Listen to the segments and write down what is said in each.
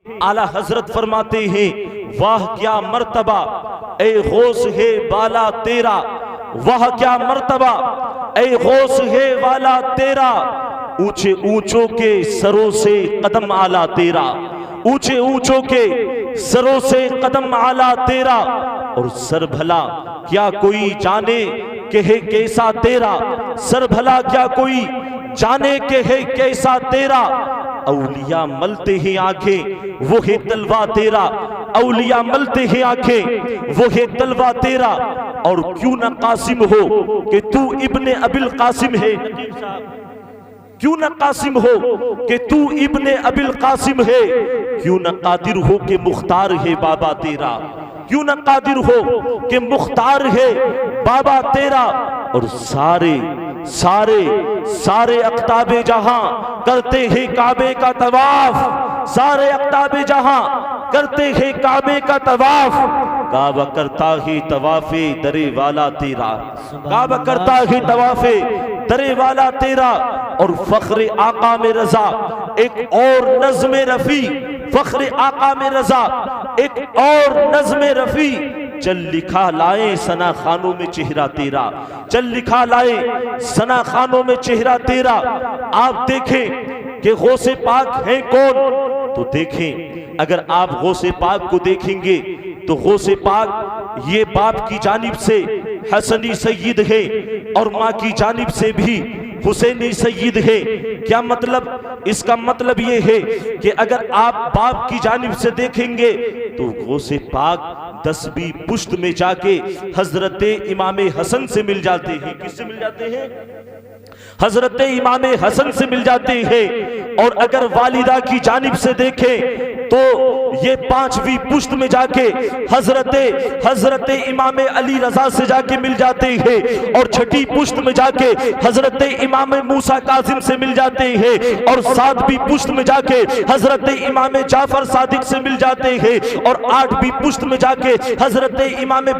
आला हजरत फरमाते हैं, वाह क्या मर्तबा ए गौस है वाला तेरा, वाह क्या मर्तबा ए गौस है वाला तेरा, ऊंचे ऊंचों के सरों से कदम आला तेरा, ऊंचे ऊंचों के सरों से कदम आला तेरा। और सर भला क्या कोई जाने के है कैसा तेरा, सर भला क्या कोई जाने के है कैसा तेरा। औलिया मलते हैं आंखें वो है तलवा तेरा, औलिया मलते हैं आंखें वो है तलवा तेरा। और क्यों ना कासिम हो कि तू इब्ने अबिल कासिम है, क्यों ना कासिम हो कि तू इब्ने अबिल कासिम है, क्यों ना कादिर हो कि मुख्तार है बाबा तेरा, क्यों ना कादिर हो कि मुख्तार है बाबा तेरा। और सारे सारे सारे अख्ताबे जहां करते हैं काबे का तवाफ, सारे अख्ताबे जहां करते हैं काबे का तवाफ। काबा करता है तवाफे दरे वाला तेरा, काबा करता है तवाफे दरे वाला तेरा। और फख्र आका में रजा एक और नज़्म रफी, फख्र आका में रजा एक और नज़्म रफी। चल लिखा लाए सना खानों में चेहरा तेरा, चल लिखा लाए सना खानों में चेहरा तेरा। आप देखें कि गौसे पाक है कौन, तो देखें अगर आप गौसे पाक को देखेंगे तो गौसे पाक ये बाप की जानिब से हसनी सैयद है और माँ की जानिब से भी हुसैनी सैयद है। क्या मतलब? इसका मतलब ये है कि अगर आप बाप की जानिब से देखेंगे तो गौसे पाक 10वीं पुश्त में जाके हजरत इमाम हसन से मिल जाते हैं। किससे मिल जाते हैं? हजरत इमाम हसन से मिल जाते हैं। और अगर वालिदा की जानिब से देखें तो ये 5वीं पुश्त में जाके हजरत इमाम अली रजा से जाके मिल जाते हैं। और 6ठी पुश्त में जाके हजरत इमाम मूसा कासिम से मिल जाते हैं। और 7वीं पुश्त में जाके हजरत इमाम जाफर सादिक से मिल जाते हैं। और 8वीं पुश्त में जाके हजरत इमाम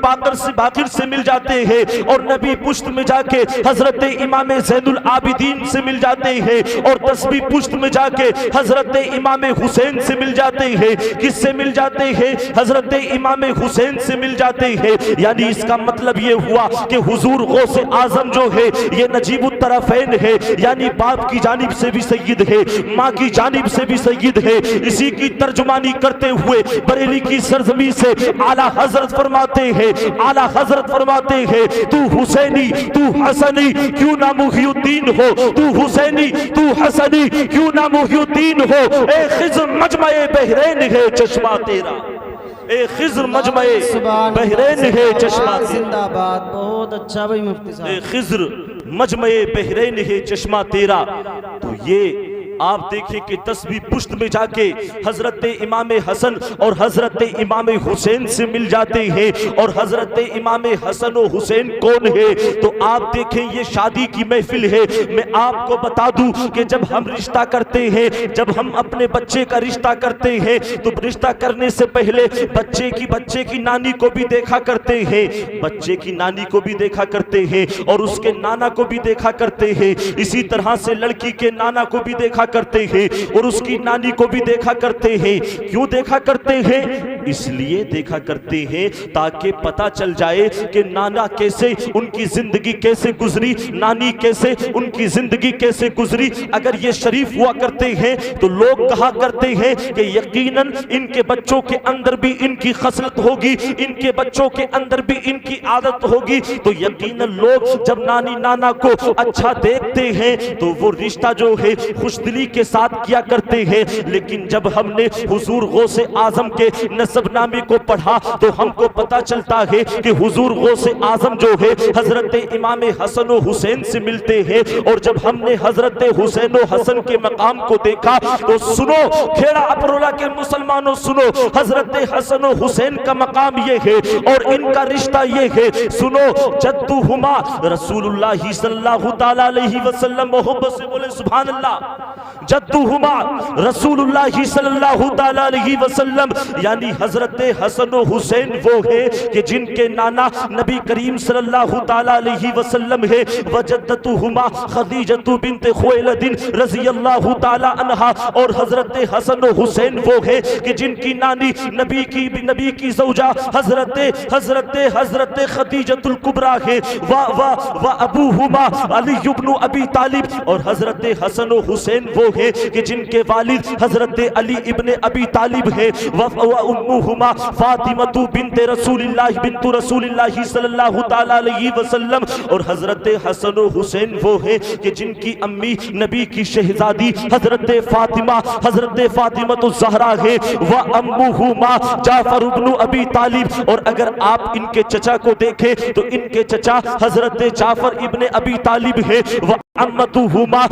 बाकिर से मिल जाते हैं। और 9वीं पुश्त में जाके हजरत इमाम ज़ैनुल आबिदीन से मिल जाते हैं। और 10वीं पुश्त में जाके हजरत इमाम हुसैन से मिल जाते हैं। किससे मिल जाते हैं? हजरत इमाम हुसैन से मिल जाते हैं। यानी इसका मतलब ये हुआ कि हुजूर गौसे आजम जो है ये नजीबुत तरफैन है, यानी बाप की जानिब से भी सैयद है, माँ की जानिब से भी सैयद है। इसी की तर्जुमानी करते हुए बरेली की सरजमी से आला हजरत फरमाते हैं, आला हजरत फरमाते हैं, तू हुसैनी तू हसनी क्यों ना मुहियुद्दीन हो, तू हुसैनी तू हसनी क्यों ना मुहियुद्दीन हो। ए खिज़्र मजमे बहरैन है चश्मा तेरा, ए खिज़्र मजमे बहरैन है चश्मा जिंदाबाद। बहुत अच्छा भाई मुफ्ती साहब। ए खिज़्र मजमे बहरैन है चश्मा तेरा। तो ये आप देखिए कि 10वीं पुश्त में जाके हजरत इमाम हसन और हजरत इमाम हुसैन से मिल जाते हैं। और हजरत इमाम हसन और हुसैन कौन है? तो आप देखें ये शादी की महफिल है। मैं आपको बता दूं कि जब हम रिश्ता करते हैं, जब हम अपने बच्चे का रिश्ता करते हैं तो रिश्ता करने से पहले बच्चे की नानी को भी देखा करते हैं, बच्चे की नानी को भी देखा करते हैं और उसके नाना को भी देखा करते हैं। इसी तरह से लड़की के नाना को भी देखा करते हैं और उसकी नानी को भी देखा करते हैं। क्यों देखा करते हैं? इसलिए देखा करते हैं ताकि पता चल जाए कि नाना कैसे, उनकी जिंदगी कैसे गुजरी, नानी कैसे, उनकी जिंदगी कैसे गुजरी। अगर ये शरीफ हुआ करते हैं तो लोग कहा करते हैं कि यकीनन इनके बच्चों के अंदर भी इनकी खसलत होगी, इनके बच्चों के अंदर भी इनकी आदत होगी। तो यकीनन लोग जब नानी नाना को अच्छा देखते हैं तो वो रिश्ता जो है खुशदिली के साथ किया करते हैं। लेकिन जब हमने हुजूर गौसे आजम के नसबनामे को पढ़ा तो हमको पता चलता है कि हुजूर गौसे आजम जो है हजरत इमाम हसन और हुसैन से मिलते हैं। और जब हमने हजरत हुसैन और हसन के मकाम को देखा तो सुनो खेड़ा अपरोला के मुसलमानों, सुनो हजरत हसन और हुसैन का मकाम ये है और इनका रिश्ता ये है। सुनो जद्दुहुमा रसूलुल्लाह सल्लल्लाहु तआला अलैहि वसल्लम, मोहब्बत से बोले सुभान अल्लाह। जद्दुहुमा रसूलुल्लाह सल्लल्लाहु तआला अलैहि वसल्लम, यानी हजरत हसन और हुसैन वो है कि जिनके नाना नबी करीम सल्लल्लाहु ताला अलैहि वसल्लम है। वजद्दतुहुमा खदीजतु बिन्त खुवैलिद रज़ियल्लाहु ताला अन्हा। और हजरत हसन और हुसैन वो है कि जिनकी नानी नबी की ज़ौजा हजरत खदीजतुल कुबरा है। व अबूहुमा अली इब्न अबी तालिब। और हजरत हसन और हुसैन वो है कि जिनके वालिद हजरत अली इब्न अबी तालिब है। व उम्मुहुमा फातिमतु बिन्त रसूलिल्लाह सल्लल्लाहु ताला अलैहि वसल्लम। और हजरत हसन और हुसैन वो है कि जिनकी अम्मी नबी की शहजादी हजरत फातिमा ज़हरा है। व अम्मुहुमा जाफर इब्न अबी तालिब। और अगर आप इनके चचा को देखें तो इनके चचा हजरत जाफर इब्न अबी तालिब है। व अम्मतुहुमा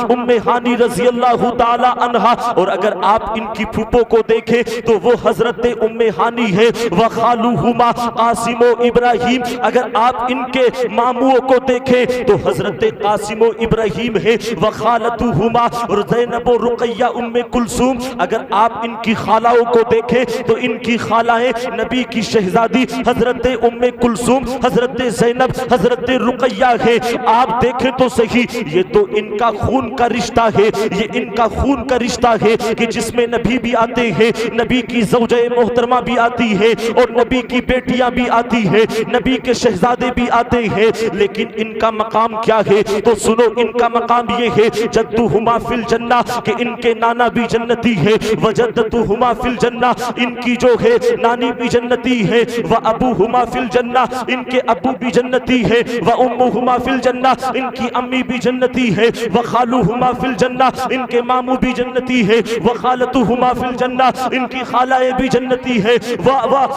उम्मे हानी रज़ियल्लाहु ताला अन्हा। और अगर आप इनकी फूफो को देखें तो वो हजरत उम्मे हानी है। व खालुहुमा कासिमो इब्राहिम। अगर आप इनके मामुओं को देखें तो हजरत कासिमो इब्राहिम है। व खालतुहुमा ज़ैनब रुक़ैया उम्मे कुलसूम। अगर आप इनकी खालाओं को देखें तो इनकी खालाएं नबी की शहजादी हजरत उम्मे कुलसूम, हजरत ज़ैनब, हजरत रुक़ैया है। आप देखें तो सही, ये तो इनका खून का रिश्ता है। ये इनका खून का रिश्ता है कि जिसमें नबी भी आते हैं, नबी की ज़ौजे मोहतरमा भी आती है और नबी की बेटियां भी आती है, नबी के शहजादे भी आते हैं। लेकिन इनका मकाम क्या है? तो सुनो, इनका मकाम ये है जद्दुहुमा फिल जन्ना, कि इनके नाना भी जन्नती है। वजद्दतुहुमा फिल जन्ना, इनकी जो है नानी भी जन्नती है। व अबूहुमा फिल जन्ना, इनके अबू भी जन्नती है। व उम्मुहुमा फिल जन्ना, इनकी अम्मी भी जन्नती है। व खालुहुमा फिल जन्ना, इनके मामू भी जन्नती है। व खालतुहुमा फिल जन्ना, इनकी खालाएं भी जन्नती है। व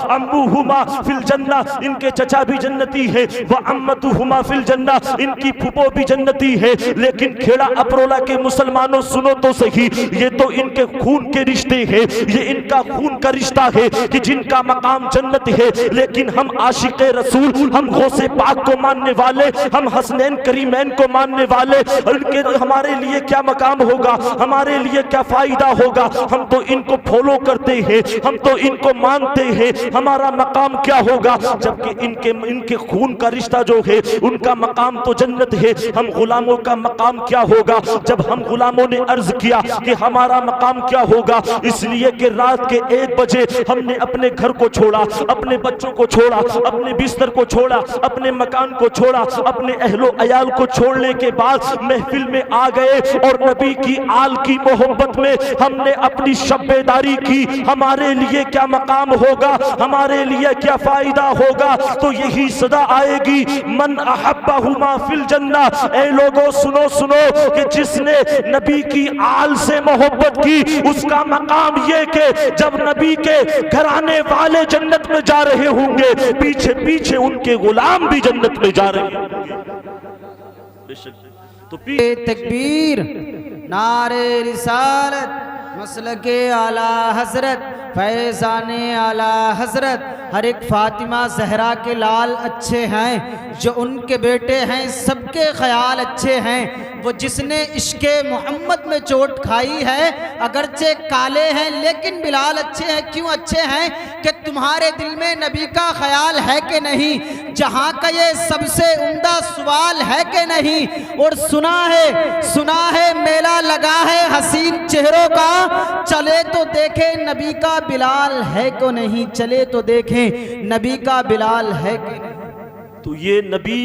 अम्मुहुमा फिल जन्ना, इनके चचा भी जन्नती है। व अम्मतुहुमा फिल जन्ना, इनकी फूफो भी जन्नती है। लेकिन खेड़ा अपरोला के मुसलमानों सुनो तो सही, ये तो इनके खून के रिश्ते हैं। ये इनका खून का रिश्ता है कि जिनका मकाम जन्नत है। लेकिन हम आशिक़े रसूल, हम गौसे पाक को मानने वाले, हम हसनैन करीमैन को मानने वाले, उनके हमारे लिए क्या मकाम होगा, हमारे लिए क्या फायदा होगा? हम तो इनको फॉलो करते हैं, हम तो इनको मानते हैं, हमारा मकाम क्या होगा? जबकि इनके खून का रिश्ता जो है उनका मकाम तो जन्नत है। हम गुलामों का मकाम क्या होगा? जब हम गुलामों ने अर्ज किया कि हमारा मकाम क्या होगा, इसलिए कि रात के 1 बजे हमने अपने घर को छोड़ा, अपने बच्चों को छोड़ा, अपने बिस्तर को छोड़ा, अपने मकान को छोड़ा, अपने अहलो अयाल को छोड़ने के बाद महफिल में आ गए और नबी की आल की मोहब्बत में हमने अपनी शब्बेदारी की। हमारे लिए क्या मकाम होगा, हमारे लिए क्या फायदा होगा? तो यही सदा आएगी, मन अहब्बहुमा फिल जन्ना। ए लोगों सुनो सुनो, कि जिसने नबी की आल से मोहब्बत की उसका मकाम ये कि जब नबी के घराने वाले जन्नत में जा रहे होंगे, पीछे पीछे उनके गुलाम भी जन्नत में जा रहे होंगे। तो तकबीर, नारे रिसालत, मसलके आला हजरत, फैज़ाने आला हजरत। हर एक फातिमा जहरा के लाल अच्छे हैं, जो उनके बेटे हैं सबके ख्याल अच्छे हैं। वो जिसने इश्क़े मोहम्मद में चोट खाई है, अगरचे काले हैं लेकिन बिलाल अच्छे हैं। क्यों अच्छे हैं? कि तुम्हारे दिल में नबी का ख्याल है कि नहीं, जहाँ का ये सबसे उम्दा सवाल है कि नहीं। और सुना है मेला लगा है हसीन चेहरों का, चले तो देखे नबी का बिलाल है को नहीं, चले तो देखें नबी का बिलाल है कि नहीं। तो ये नबी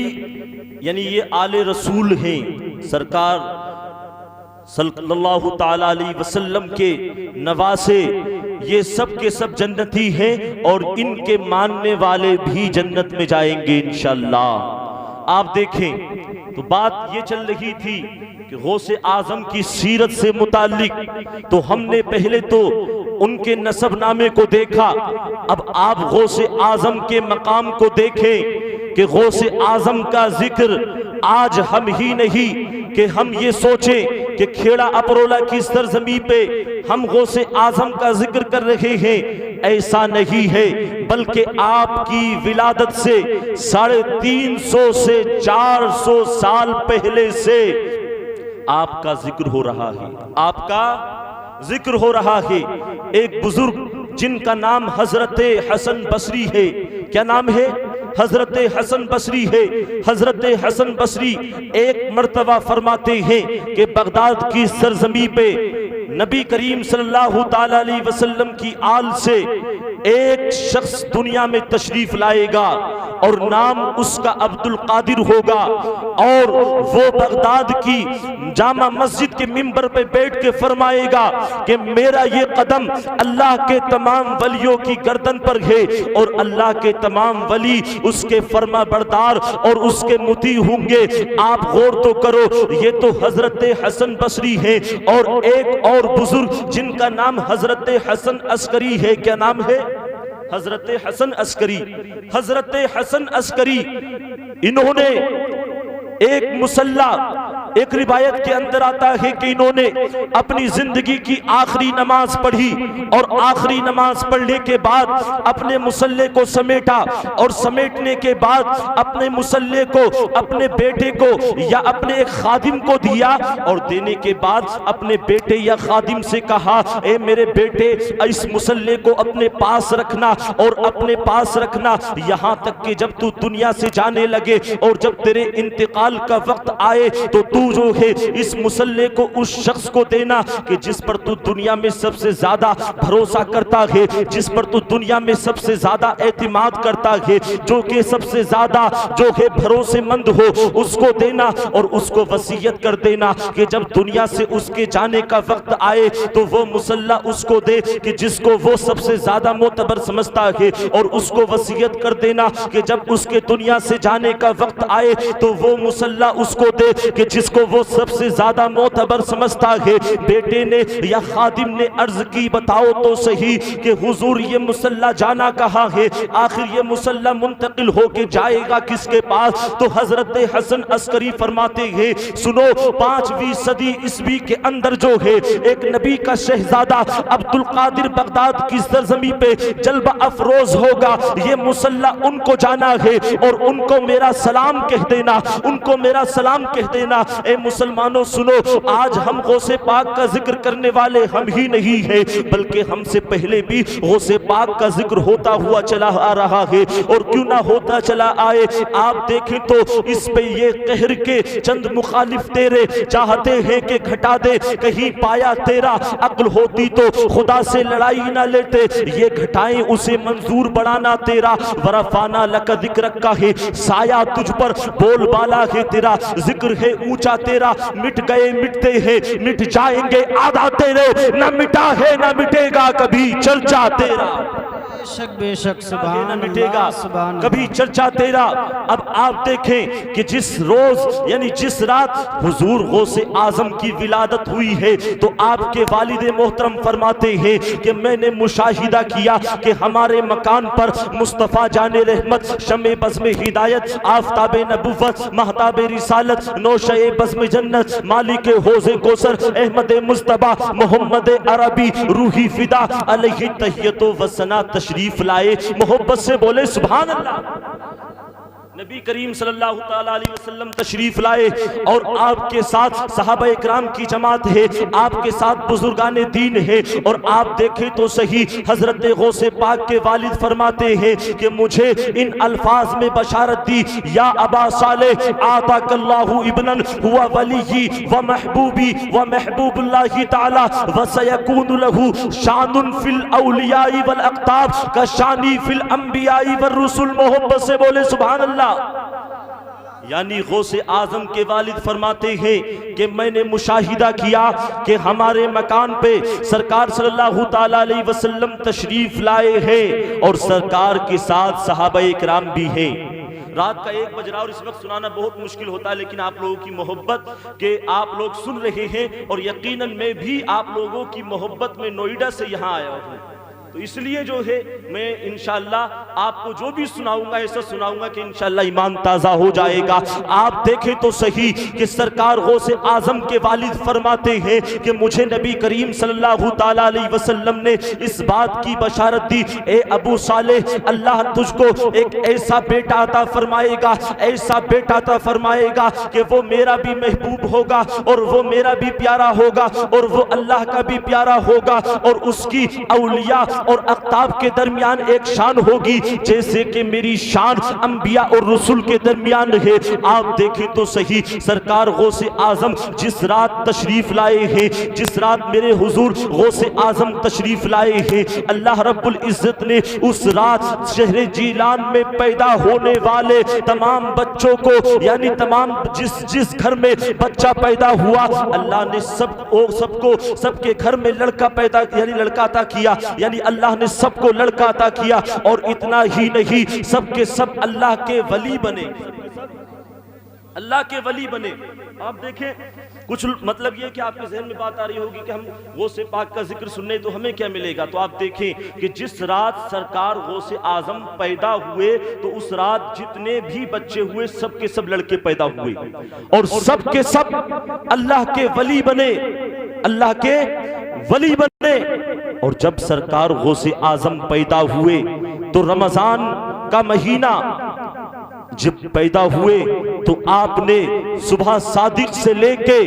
यानी ये आले रसूल हैं, सरकार सल्लल्लाहु ताला अलैहि वसल्लम के नवासे, ये सब के सब जन्नती हैं और इनके मानने वाले भी जन्नत में जाएंगे इंशाअल्लाह। आप देखें तो बात ये चल रही थी कि गौसे आजम की सीरत से मुताल्लिक, तो हमने पहले तो उनके नसबनामे को देखा। अब आप गौसे आजम के मकाम को देखें कि गौसे आजम का जिक्र आज हम ही नहीं कि हम ये सोचें कि खेड़ा अपरोला की सरजमी पे हम गौसे आजम का जिक्र कर रहे हैं, ऐसा नहीं है। बल्कि आपकी विलादत से 350 से 400 साल पहले से आपका जिक्र हो रहा है, आपका जिक्र हो रहा है। एक बुजुर्ग जिनका नाम हजरत हसन बसरी है। क्या नाम है? हजरत हसन बसरी है। हजरत हसन बसरी एक मर्तबा फरमाते हैं कि बगदाद की सरजमी पे नबी करीम सल्लल्लाहु ताला अलैहि वसल्लम की आल से एक शख्स दुनिया में तशरीफ लाएगा और नाम उसका अब्दुल कादिर होगा, और वो बगदाद की जामा मस्जिद के मिंबर पे बैठ के फरमाएगा कि मेरा ये कदम अल्लाह के तमाम वलियों की गर्दन पर है और अल्लाह के तमाम वली उसके फरमा बरदार और उसके मुती होंगे। आप गौर तो करो, ये तो हजरत हसन बसरी है। और एक और बुजुर्ग जिनका नाम हजरत हसन अस्करी है। क्या नाम है? हजरत हसन अस्करी। हजरत हसन अस्करी इन्होंने एक मुसल्ला, एक रिवायत के अंदर आता है कि इन्होंने अपनी जिंदगी की आखिरी नमाज पढ़ी और आखिरी नमाज पढ़ने के बाद अपने मुसल्ले को समेटा और समेटने के बाद अपने मुसल्ले को अपने बेटे को या अपने एक खादिम को दिया और देने के बाद अपने बेटे या खादिम से कहा, ए मेरे बेटे इस मुसल्ले को अपने पास रखना और अपने पास रखना यहाँ तक कि जब तू दुनिया से जाने लगे और जब तेरे इंतकाल का वक्त आए तो तू जो है इस मुसल्ले को उस शख्स को देना कि जिस पर तू दुनिया में सबसे ज्यादा भरोसा करता है, जिस पर तू दुनिया में सबसे ज्यादा एतिमाद करता है, जो कि सबसे ज्यादा जो है भरोसेमंद हो, उसको देना और उसको वसीयत कर देना कि जब दुनिया से उसके जाने का वक्त आए तो वो मुसल्ला उसको दे कि जिसको वो सबसे ज्यादा मोतबर समझता है, और उसको वसीयत कर देना कि जब उसके दुनिया से जाने का वक्त आए तो वो मुसल्ला उसको दे कि जिसको वो सबसे ज्यादा मोतबर समझता है। बेटे ने या खादिम ने अर्ज की, बताओ तो सही कि हुजूर ये मुसल्ला जाना कहाँ है, आखिर ये मुसल्ला मुंतकिल होके जाएगा किसके पास? तो हजरत हसन अस्करी फरमाते हैं, सुनो 5वीं सदी ईस्वी के अंदर जो है एक नबी का शहजादा अब्दुल कादिर बगदाद की सरजमी पे जल्ब अफरोज होगा। ये मुसल्ला उनको जाना है और उनको मेरा सलाम कह देना, उनको मेरा सलाम कह देना। ए मुसलमानों सुनो, आज हम गौसे पाक का जिक्र करने वाले हम ही नहीं है, बल्कि हमसे पहले भी गौसे पाक का जिक्र होता हुआ चला आ रहा है, और क्यों ना होता चला आए। आप देखें तो इस पे ये कहर के चंद मुखालिफ तेरे चाहते हैं कि घटा दे, कहीं पाया तेरा अक्ल होती तो खुदा से लड़ाई ना लेते, ये घटाएं उसे मंजूर बढ़ाना तेरा। वरफाना लका जिक्र का है, साया तुझ पर बोल बाला है तेरा, जिक्र है ऊंचा तेरा, मिट गए मिटते हैं मिट जाएंगे आधा तेरे, न मिटा है न मिटेगा कभी चर्चा तेरा। बेशक बेशक सुभान न मिटेगा सुभान कभी चर्चा तेरा। अब आप देखें कि जिस रोज यानी जिस रात हुजूर गौसे आजम की विलादत हुई है तो आपके वालिद मोहतरम फरमाते हैं कि मैंने मुशाहिदा किया कि हमारे मकान पर मुस्तफ़ा जाने रहमत, शमे बज़्म हिदायत, आफताब नबुव्वत, महताब रिसालत, नौशे बज़्म जन्नत, मालिक हौज़े कौसर, अहमद मुस्तबा, मोहम्मद अरबी, रूही फिदा अलैहि तहियतो व सना तशरीफ लाए। मोहब्बत से बोले सुभान अल्लाह। नबी करीम सल्लल्लाहु ताला अलैहि वसल्लम तशरीफ लाए और आपके साथ सहाबा इकराम की जमात है, आपके साथ बुजुर्गान दीन है। और आप देखें तो सही हजरत गौसे पाक के वालिद फरमाते हैं कि मुझे इन अल्फाज में बशारत दी, या अबा सालेह आताकल्लाहु इब्नन हुआ वलीही व महबूबी व महबूबुल्लाहि ताला व सयकूनु लहू शानुन फिल औलियाई वल अक्ताब का शानी फिल अंबियाई व रुसुल। मोहब्बत से बोले सुभान अल्लाह। यानी गौसे आजम के वालिद फरमाते हैं कि मैंने मुशाहिदा किया कि हमारे मकान पे सरकार सल्लल्लाहु ताला अलैहि वसल्लम तशरीफ लाए हैं और सरकार के साथ सहाबा इकराम भी हैं। रात का 1 बज रहा और इस वक्त सुनाना बहुत मुश्किल होता है, लेकिन आप लोगों की मोहब्बत के आप लोग सुन रहे हैं और यकीनन मैं भी आप लोगों की मोहब्बत में नोएडा से यहाँ आया हूँ, तो इसलिए जो है मैं इंशाअल्लाह आपको जो भी सुनाऊंगा ऐसा सुनाऊंगा कि इंशाअल्लाह ईमान ताज़ा हो जाएगा। आप देखें तो सही कि सरकार गौसे आजम के वालिद फरमाते हैं कि मुझे नबी करीम सल्लल्लाहु ताला अलैहि वसल्लम ने इस बात की बशारत दी, ए अबू सालेह अल्लाह तुझको एक ऐसा बेटा अता फरमाएगा, ऐसा बेटा अता फरमाएगा कि वो मेरा भी महबूब होगा और वो मेरा भी प्यारा होगा और वो अल्लाह का भी प्यारा होगा और उसकी औलिया और आफ्ताब के दरमियान एक शान होगी जैसे कि मेरी शान अंबिया और रसूल के दरमियान है। आप देखें तो सही, सरकार गौसे आजम जिस रात तशरीफ लाए हैं, जिस रात मेरे हुजूर गौसे आजम तशरीफ लाए हैं, अल्लाह रब्बुल इज्जत ने उस रात शहर जीलान में पैदा होने वाले तमाम बच्चों को, यानी तमाम जिस घर में बच्चा पैदा हुआ, अल्लाह ने सबको सबके घर में लड़का पैदा यानी लड़का अता किया, यानी अल्लाह ने सबको लड़का अता किया। और इतना ही नहीं, सबके सब अल्लाह के वली बने, अल्लाह के वली बने। आप देखें कुछ मतलब ये कि आपके जहन में बात आ रही होगी कि हम गौसे पाक का जिक्र सुनने तो हमें क्या मिलेगा। तो आप देखें कि जिस रात सरकार गौसे आजम पैदा हुए तो उस रात जितने भी बच्चे हुए सबके सब लड़के पैदा हुए और सबके सब अल्लाह के वली बने, अल्लाह के वली बने। और जब सरकार गौसे आजम पैदा हुए तो रमजान का महीना जब पैदा हुए तो आपने सुबह सादिक से लेके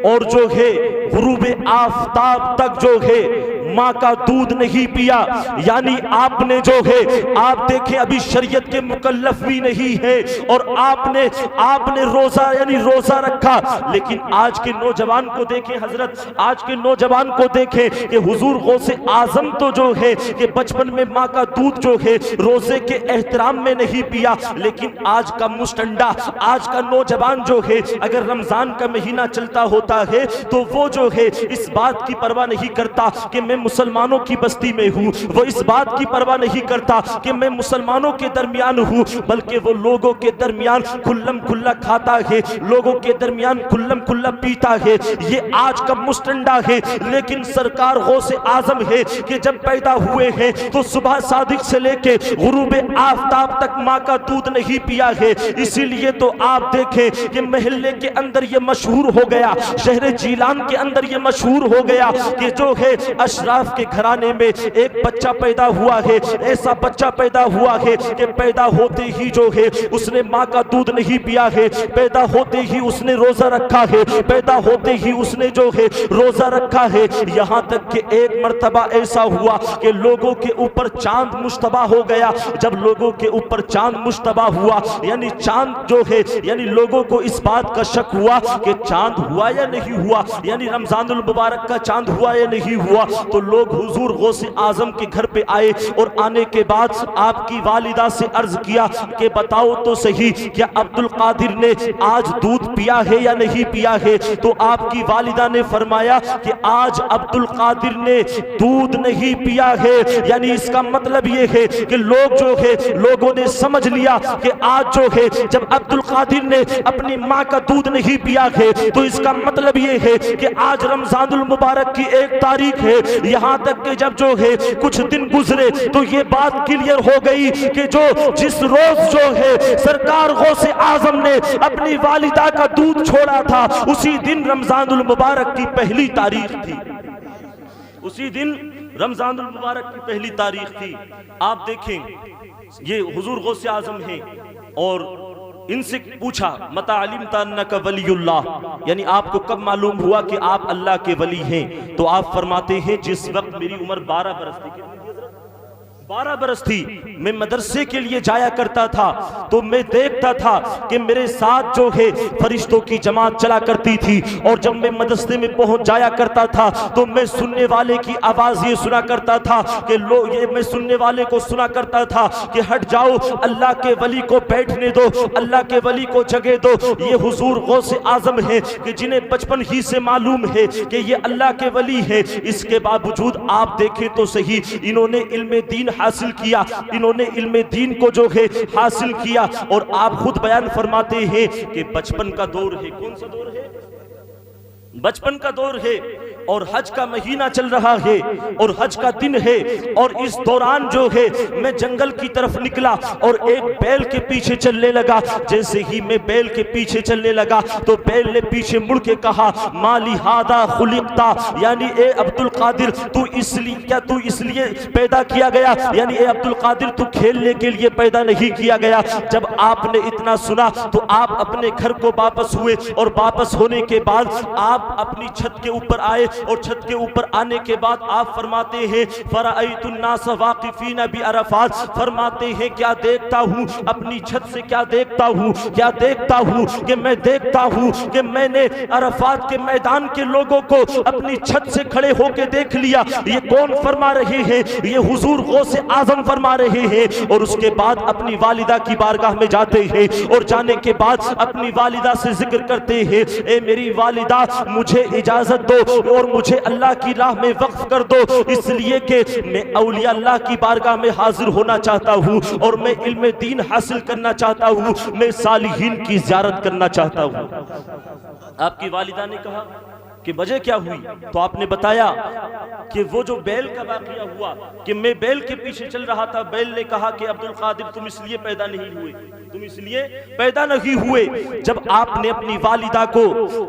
और जो है गुरूब आफताब तक जो है माँ का दूध नहीं पिया। यानी आपने जो है, आप देखें अभी शरीयत के मुकल्लफ भी नहीं है और आपने रोजा यानी रोजा रखा। लेकिन आज के नौजवान को देखें हजरत, आज के नौजवान को देखें कि हुजूर गौसे आजम तो जो है कि बचपन में माँ का दूध जो है रोजे के एहतराम में नहीं पिया। लेकिन आज का मुस्टंडा, आज का नौजवान जो है, अगर रमजान का महीना चलता होता है तो वो जो है इस बात की परवाह नहीं करता कि मैं मुसलमानों की बस्ती में हूँ, वो इस बात की परवाह नहीं करता कि मैं मुसलमानों के दरमियान हूँ, बल्कि वो लोगों के दरमियान खुल्लम खुल्ला खाता है, लोगों के दरमियान खुल्लम खुल्ला पीता है। ये आज का मुस्टंडा है। लेकिन सरकार गौसे आजम है कि जब पैदा हुए हैं तो सुबह सादिक से लेके गुरूब आफताब तक माँ का दूध नहीं पिया है। इसीलिए तो आप देखें कि महल्ले के अंदर ये मशहूर हो गया, शहर जीलान के अंदर ये मशहूर हो गया कि जो है अशराफ के घराने में एक बच्चा पैदा हुआ है। ऐसा बच्चा पैदा हुआ है कि पैदा होते ही जो है उसने माँ का दूध नहीं पिया है, पैदा होते ही उसने रोजा रखा है, पैदा होते ही उसने जो है रोजा रखा है। यहाँ तक कि एक मर्तबा ऐसा हुआ कि लोगों के ऊपर चांद मुश्तबा हो गया। जब लोगों के ऊपर चांद मुश्तबा हुआ, यानी चांद जो है, यानी लोगों को इस बात का शक हुआ कि चांद हुआ या नहीं हुआ, यानी रमजानुल मुबारक का चांद हुआ या नहीं हुआ। तो लोग हुजूर गौसे आजम के घर पे आए और आने के बाद आपकी वालिदा से अर्ज किया कि बताओ तो सही, क्या अब्दुल कादिर ने आज दूध पिया है या नहीं पिया है। तो आपकी वालिदा ने फरमाया कि आज अब्दुल कादिर ने दूध नहीं पिया है। यानी इसका मतलब ये है कि लोग जो है, लोगों ने समझ लिया कि आज जो है जब अब्दुल कादिर ने अपनी माँ का दूध नहीं पिया है तो इसका मतलब ये है कि आज रमजानुल मुबारक की एक तारीख है। यहाँ तक कि जब जो है कुछ दिन गुजरे तो ये बात क्लियर हो गई कि जिस रोज जो है सरकार गौसे आजम ने अपनी वालिदा का दूध छोड़ा था, उसी दिन रमजानुल मुबारक की पहली तारीख थी, उसी दिन रमजानुल मुबारक की पहली तारीख थी। आप देखें ये हुजूर गौसे आजम हैं और इनसे पूछा मता अलिमता अन्नका वलियुल्लाह, यानी आपको कब मालूम हुआ कि आप अल्लाह के वली हैं। तो आप फरमाते हैं जिस वक्त मेरी उम्र 12 बरस थी, 12 बरस थी, मैं मदरसे के लिए जाया करता था तो मैं देखता था कि मेरे साथ जो है फरिश्तों की जमात चला करती थी। और जब मैं मदरसे में पहुंच जाया करता था तो मैं सुनने वाले की आवाज ये सुना करता था कि मैं सुनने वाले को सुना करता था कि हट जाओ, अल्लाह के वली को बैठने दो, अल्लाह के वली को जगह दो। ये हुजूर गौसे आजम है कि जिन्हें बचपन ही से मालूम है कि ये अल्लाह के वली है। इसके बावजूद आप देखें तो सही, इन्होंने इल्मे दीन हासिल किया, इन्होंने इल्मे दीन को जो है हासिल किया। और आप खुद बयान फरमाते हैं कि बचपन का दौर है। कौन सा दौर है? बचपन का दौर है और हज का महीना चल रहा है और हज का दिन है। और इस दौरान जो है मैं जंगल की तरफ निकला और एक बैल के पीछे चलने लगा। जैसे ही मैं बैल के पीछे चलने लगा तो बैल ने पीछे मुड़ के कहा माली हादा खुलिकता, यानी ए अब्दुल कादिर तू इसलिए पैदा किया गया, यानी ए अब्दुल कादिर तू खेलने के लिए पैदा नहीं किया गया। जब आपने इतना सुना तो आप अपने घर को वापस हुए और वापस होने के बाद आप अपनी छत के ऊपर आए और छत के ऊपर आने के बाद आप फरमाते हैं फरअयतुन्नास वाक़िफ़ीन बि अरफ़ात, फरमाते हैं क्या देखता हूँ अपनी छत से, क्या देखता हूँ, क्या देखता हूँ कि मैं देखता हूँ कि मैंने अरफात के मैदान के लोगों को अपनी छत से खड़े होकर देख लिया। ये कौन फरमा रहे हैं? ये हुजूर गौसे आजम फरमा रहे हैं। और उसके बाद अपनी वालिदा की बारगाह में जाते हैं और जाने के बाद अपनी वालिदा से जिक्र करते हैं, ए मेरी वालिदा मुझे इजाजत दो और मुझे अल्लाह की राह में वक्फ कर दो, इसलिए कि मैं औलिया अल्लाह की बारगाह में हाजिर होना चाहता हूँ और मैं इल्म दीन हासिल करना चाहता हूँ, मैं सालिहीन की ज़ियारत करना चाहता हूँ। आपकी वालिदा ने कहा कि वजह क्या हुई? तो आपने बताया कि वो जो बैल का वाकया हुआ कि मैं बैल के पीछे चल रहा था, बैल ने कहा कि अब्दुल कादिर तुम इसलिए पैदा नहीं हुए, तुम इसलिए पैदा नहीं हुए। जब आपने अपनी वालिदा को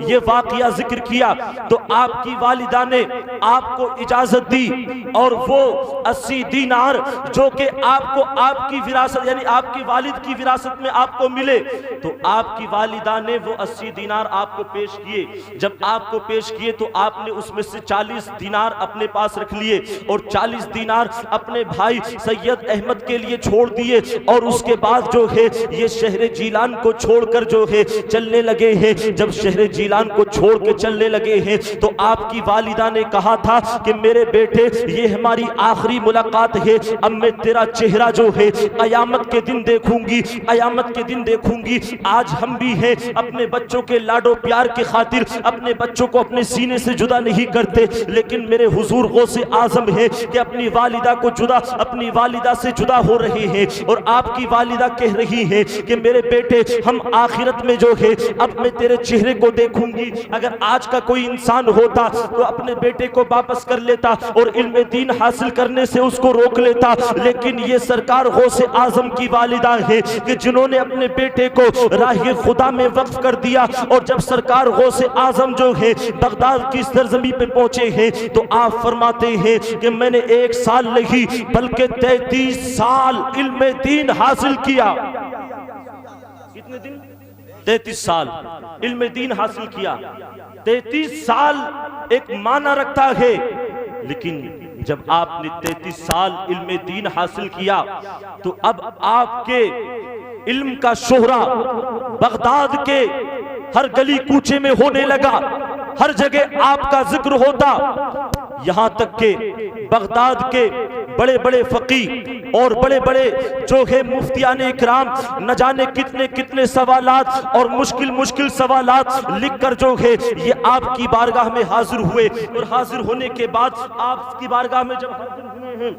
ये वाकया जिक्र किया तो आपकी वालिदा ने आपको इजाजत दी और वो 80 दीनार जो कि आपको आपकी विरासत यानी आपकी वालिद की विरासत में आपको मिले, तो आपकी वालिदा ने वो 80 दीनार आपको पेश किए। जब आपको पेश किए तो आपने उसमें से 40 दीनार अपने पास रख लिए और 40 दीनार अपने भाई सैयद अहमद के लिए छोड़ दिए और उसके बाद जो है ये शहर जीलान को छोड़कर जो है चलने लगे हैं। जब शहर जीलान को छोड़ के चलने लगे हैं तो आपकी वालिदा ने कहा था कि मेरे बेटे ये हमारी आखिरी मुलाकात है, अब मैं तेरा चेहरा जो है कयामत के दिन देखूंगी, कयामत के दिन देखूंगी। आज हम भी हैं अपने बच्चों के लाडो प्यार की खातिर अपने बच्चों को अपने सीने से जुदा नहीं करते, लेकिन मेरे हुजूर गौसे आजम है कि अपनी वालिदा को जुदा अपनी वालिदा से जुदा हो रहे हैं और आपकी वालिदा कह रही है कि मेरे बेटे हम आखिरत में जो है अब मैं तेरे चेहरे को देखूंगी। अगर आज का कोई इंसान होता तो अपने बेटे को वापस कर लेता और इल्म दीन हासिल करने से उसको रोक लेता, लेकिन ये सरकार गौसे आजम की वालिदा है कि जिन्होंने अपने बेटे को राह खुदा में वक्फ कर दिया। और जब सरकार गौसे आजम जो है बगदाद की सरजमी पे पहुंचे हैं तो आप फरमाते हैं कि मैंने 1 साल नहीं बल्कि 33 साल इल्म दीन हासिल किया। कितने दिन? 33 साल इल्म दीन हासिल किया। 33 साल एक माना रखता है, लेकिन जब आपने 33 साल इल्म दीन हासिल किया तो अब आपके इल्म का शोहरा बगदाद के हर गली कूचे में होने लगा, हर जगह आपका जिक्र होता, यहां तक के बगदाद के बड़े बड़े फकीह और बड़े बड़े जो है मुफ्तियाने इकराम न जाने कितने कितने सवालात और मुश्किल मुश्किल सवालात लिखकर जो है ये आपकी बारगाह में हाजिर हुए। और हाजिर होने के बाद आपकी बारगाह में जब हाजिर हुए हैं,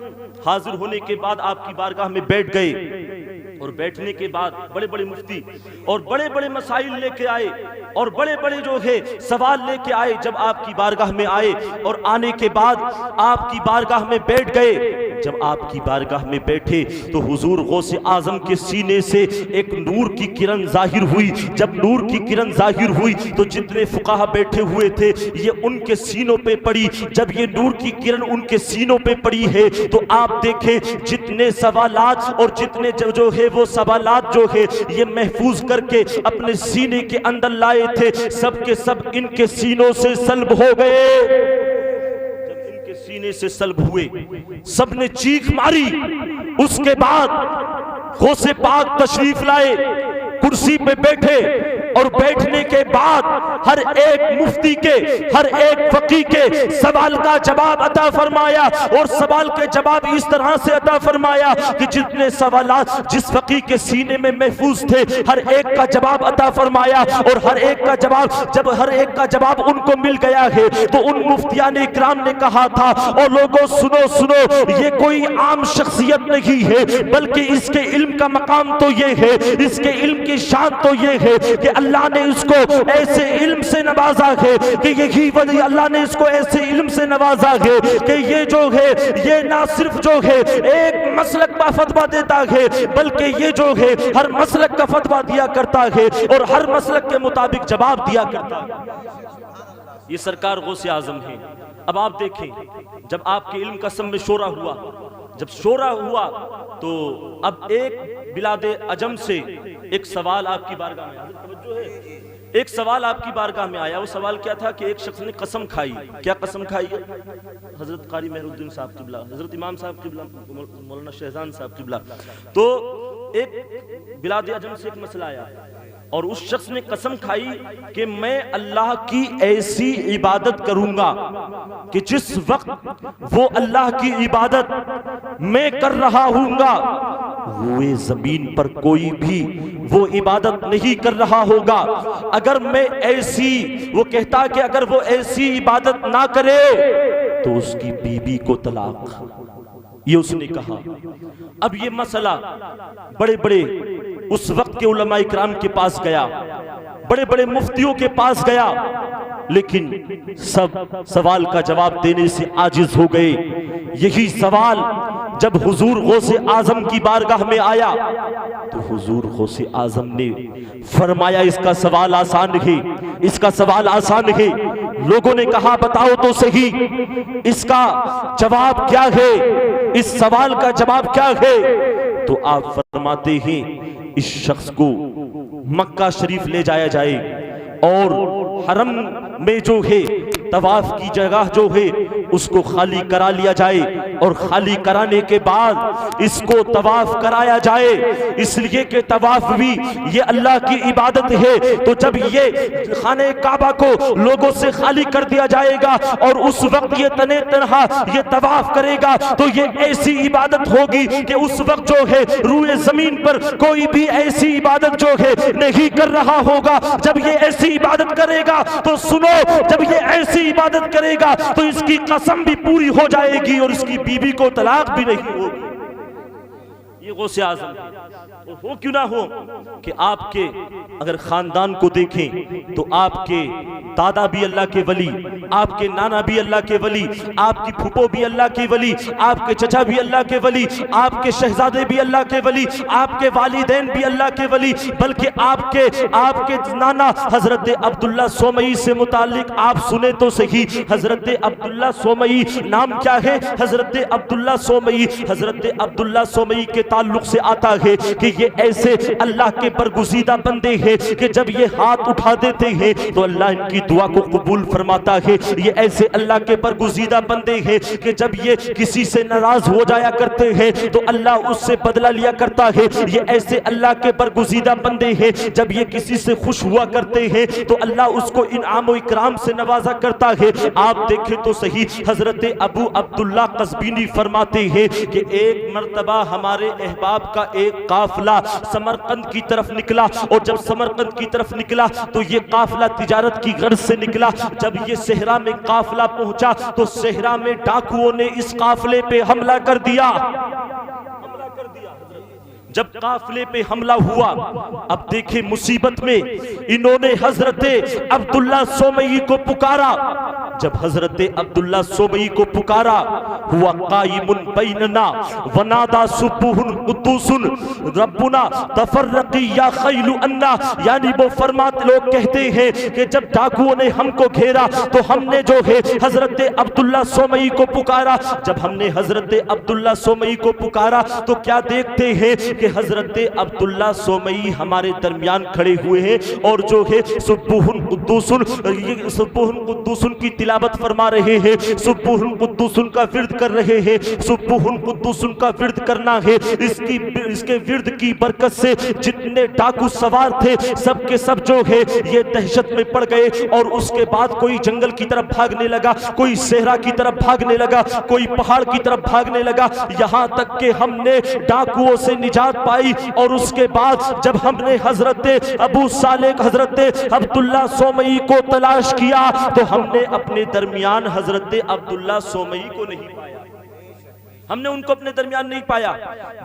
हाजिर होने के बाद आपकी बारगाह में बैठ गए और बैठने के बाद बड़े बड़े मुफ्ती और बड़े बड़े मसाइल लेके आए और बड़े बड़े जो है सवाल लेके आए। जब आपकी बारगाह में आए और आने के बाद आपकी बारगाह में बैठ गए, जब आपकी बारगाह में बैठे तो हुजूर गौसे आजम के सीने से एक नूर की किरण जाहिर हुई। जब नूर की किरण जाहिर हुई तो जितने फुकाहा बैठे हुए थे ये उनके सीनों पे पड़ी। जब ये नूर की किरण उनके सीनों पे पड़ी है तो आप देखें जितने सवालात और जितने जो है वो सवालात जो है ये महफूज करके अपने सीने के अंदर लाए थे, सब के सब इनके सीनों से सल्ब हो गए। सीने से सल्ब हुए, सबने चीख मारी। उसके बाद गौसे पाक तशरीफ लाए, कुर्सी पे बैठे और बैठने के बाद हर एक मुफ्ती के हर एक फकीह के सवाल का जवाब अता फरमाया और सवाल के जवाब इस तरह से अता फरमाया कि जितने सवालात जिस फकीह के सीने में महफूज थे हर एक का जवाब अता फरमाया। और हर एक का जवाब जब हर एक का जवाब उनको मिल गया है तो उन मुफ्तियाने इकराम ने कहा था और लोगों सुनो सुनो, ये कोई आम शख्सियत नहीं है बल्कि इसके इल्म का मकाम तो ये है, इसके इल्म की शान तो ये है कि अल्लाह ने इसको ऐसे इल्म से नवाजा है कि यही वली अल्लाह ने इसको ऐसे इल्म से नवाजा है कि ये जो है ये ना सिर्फ जो है एक मसलक का फतवा देता है बल्कि ये जो है हर मसलक का फतवा दिया करता है और हर मसलक के मुताबिक जवाब दिया करता है। ये सरकार गौसे आजम है। अब आप देखें जब आपके इल्म का सब में शोरा हुआ, जब शोरा हुआ तो अब एक बिलादे अजम से एक सवाल आपकी बारगाह में तवज्जो है एक सवाल आपकी बारगाह में आया। वो सवाल क्या था कि एक शख्स ने कसम खाई। क्या कसम खाई है? हजरत कारी मेहरुद्दीन साहब किबला, हजरत इमाम साहब किबला, मौलाना शहजान साहब किबला। तो एक बिलाद अजम से एक मसला आया और उस शख्स ने कसम खाई कि मैं अल्लाह की ऐसी इबादत करूंगा कि जिस वक्त वो अल्लाह की इबादत मैं कर रहा हूंगा वो जमीन पर कोई भी वो इबादत नहीं कर रहा होगा। अगर मैं ऐसी, वो कहता कि अगर वो ऐसी इबादत ना करे तो उसकी बीवी को तलाक, ये उसने कहा। अब ये मसला बड़े बड़े उस वक्त के उलमा इकराम के पास गया, बड़े बड़े मुफ्तियों के पास गया, लेकिन सब सवाल का जवाब देने से आजिज हो गए। यही सवाल जब हुजूर गौसे आजम की बारगाह में आया तो हुजूर गौसे आजम ने फरमाया इसका सवाल आसान है, इसका सवाल आसान है। लोगों ने कहा बताओ तो सही इसका जवाब क्या है, इस सवाल का जवाब क्या है? तो आप फरमाते हैं इस शख्स को मक्का शरीफ ले जाया जाए और हरम में जो है तवाफ की जगह जो है उसको खाली करा लिया जाए और खाली कराने के बाद इसको तवाफ कराया जाए, इसलिए कि तवाफ भी ये अल्लाह की इबादत है। तो जब ये खाने काबा को लोगों से खाली कर दिया जाएगा और उस वक्त ये तने तनहा ये तवाफ करेगा तो ये ऐसी इबादत होगी कि उस वक्त जो है रूए जमीन पर कोई भी ऐसी इबादत जो है नहीं कर रहा होगा। जब ये ऐसी इबादत करेगा तो सुनो, जब ये ऐसी इबादत करेगा तो इसकी कसम भी पूरी हो जाएगी और इसकी बीवी को तलाक भी नहीं होगी। ये गौसे आज़म तो हो क्यों ना हो कि आपके अगर खानदान को देखें तो आपके दादा भी अल्लाह के वली, आपके नाना भी अल्लाह के वली, आपकी फूफो भी अल्लाह के वली, आपके चचा भी अल्लाह के वली, आपके शहजादे भी अल्लाह के वली, आपके वालिदैन भी अल्लाह के वली, बल्कि आपके नाना हजरत अब्दुल्ला सोमई से मुतालिक आप सुने तो सही। हजरत अब्दुल्ला सोमई नाम क्या है? हजरत अब्दुल्ला सोमई, हजरत अब्दुल्ला सोमई के ताल्लुक से आता है कि ये ऐसे अल्लाह के बरगुज़ीदा बंदे हैं कि जब ये हाथ उठा देते हैं तो अल्लाह इनकी दुआ को कबूल फरमाता है। ये ऐसे अल्लाह के बरगुज़ीदा बंदे हैं कि जब ये किसी से नाराज हो जाया करते हैं तो अल्लाह उससे बदला लिया करता है। ये ऐसे अल्लाह के बरगुज़ीदा बंदे हैं जब ये किसी से खुश हुआ करते हैं तो अल्लाह उसको इनाम व इकराम से नवाजा करता है। आप देखें तो सही, हजरत अबू अब्दुल्ला कस्बीनी फरमाते हैं कि एक मर्तबा हमारे अहबाब का एक काफिला समरकंद की तरफ निकला और जब समरकंद की तरफ निकला तो ये काफिला तिजारत की गर्ज से निकला। जब ये सहरा में काफिला पहुंचा तो सहरा में डाकुओं ने इस काफिले पे हमला कर दिया। जब काफिले पे हमला हुआ, अब देखे मुसीबत में इन्होंने हजरत अब्दुल्ला सोमई को पुकारा। जब हजरत अब्दुल्ला सोमई को पुकारा, हुआ काइमुन बैनना वनादा सुब्हुन कुद्दूसुन रब्बुना तफर्रकी या खैलु अन्ना, यानी वो फरमाते लोग कहते हैं कि जब डाकुओं ने हमको घेरा तो हमने जो है हजरत अब्दुल्ला सोमई को पुकारा। जब हमने हजरत अब्दुल्ला सोमई को पुकारा तो क्या देखते हैं कि हजरत अब्दुल्ला सोमई हमारे दरमियान खड़े हुए हैं और जो है सुब्हुन कुद्दूसुन, ये सुब्हुन कुद्दूसुन की तिलावत फरमा रहे हैं, सुब्हुन कुद्दूसुन का विर्द कर रहे हैं। सुब्हुन कुद्दूसुन का विर्द करना है, इसके विर्द की बरकत से जितने डाकू सवार थे सब के सब जो है ये दहशत में पड़ गए और उसके बाद कोई जंगल की तरफ भागने लगा, कोई सहरा की तरफ भागने लगा, कोई पहाड़ की तरफ भागने लगा, यहाँ तक कि हमने डाकुओं से निजात पाई। और उसके बाद जब हमने हजरत अबू सालेह हजरत अब्दुल्ला सोमई को तलाश किया तो हमने अपने दरमियान हजरत अब्दुल्ला सोमई को नहीं पाया, हमने उनको अपने दरमियान नहीं पाया।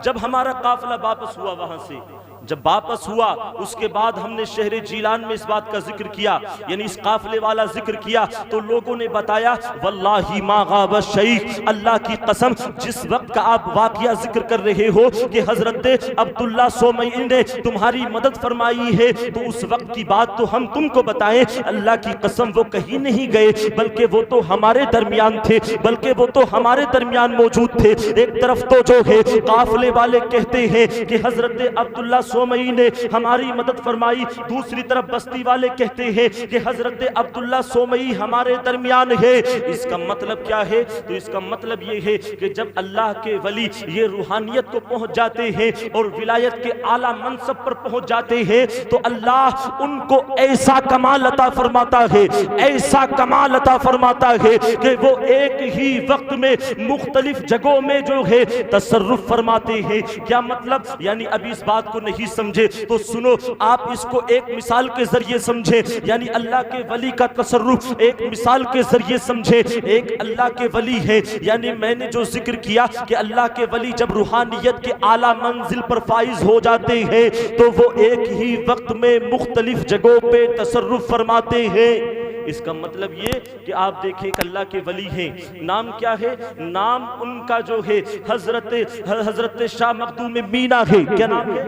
जब हमारा काफिला वापस हुआ वहां से, जब वापस हुआ उसके बाद हमने शहर जीलान में इस बात का जिक्र किया, यानी इस काफिले वाला जिक्र किया तो लोगों ने बताया वल्लाही मा गाब शैख, अल्लाह की कसम जिस वक्त का आप वाकया जिक्र कर रहे हो कि हजरत अब्दुल्ला सोमई ने तुम्हारी मदद फरमाई है तो उस वक्त की बात तो हम तुमको बताएं, अल्लाह की कसम वो कहीं नहीं गए बल्कि वो तो हमारे दरमियान थे, बल्कि वो तो हमारे दरमियान मौजूद थे। एक तरफ तो जो है काफिले वाले कहते हैं कि हजरत अब्दुल्ला सोमई ने हमारी मदद फरमाई। दूसरी तरफ बस्ती वाले कहते हैं कि हजरत अब्दुल्ला सोमई हमारे दरमियान है। इसका मतलब क्या है? तो इसका मतलब ये है कि जब अल्लाह के वली ये रूहानियत को पहुंच जाते हैं और विलायत के आला मनसब पर पहुंच जाते हैं तो अल्लाह उनको ऐसा कमाल अता फरमाता है, ऐसा कमाल अता फरमाता है कि वो एक ही वक्त में मुख्तलिफ जगहों में जो है तसर्रुफ फरमाते हैं। क्या मतलब? यानी अभी इस बात को नहीं समझे तो सुनो, आप इसको एक मिसाल के जरिए समझे। यानी अल्लाह के वली का तसर्रुफ एक मिसाल के जरिए समझे। एक अल्लाह के वली है, यानी मैंने जो जिक्र किया कि अल्लाह के वली जब रूहानियत के आला मंजिल पर फाइज हो जाते हैं तो वो एक ही वक्त में मुख्तलिफ जगहों पे तसर्रुफ फरमाते हैं। इसका मतलब ये कि आप देखिए कि अल्लाह के वली हैं, नाम क्या है? नाम उनका जो है हजरत शाह मखदूम मीना है। क्या नाम है?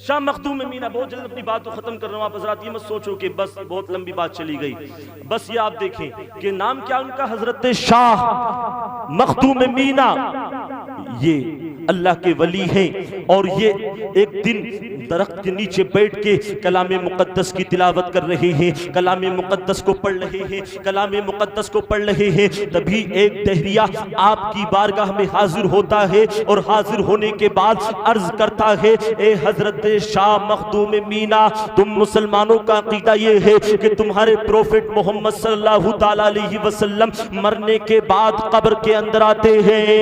शाह मखदूम मीना। बहुत जल्द अपनी बात को खत्म कर रहा हूं, आप हजरात ये मत सोचो कि बस बहुत लंबी बात चली गई। बस ये आप देखें कि नाम क्या उनका? हजरत शाह मखदूम मीना। ये अल्लाह के वली हैं और ये एक दिन दरख्त के नीचे बैठ के कलाम मुक़द्दस की तिलावत कर रहे हैं, कलाम मुक़द्दस को पढ़ रहे हैं, कलाम मुक़द्दस को पढ़ रहे हैं। तभी एक दहरिया आपकी बारगाह में हाजिर होता है और हाजिर होने के बाद अर्ज करता है, ए हजरत शाह मखदूम मीना, तुम मुसलमानों का अकीदा ये है कि तुम्हारे प्रोफेट मोहम्मद सल्लल्लाहु ताला अलैहि वसल्लम मरने के बाद कब्र के अंदर आते हैं,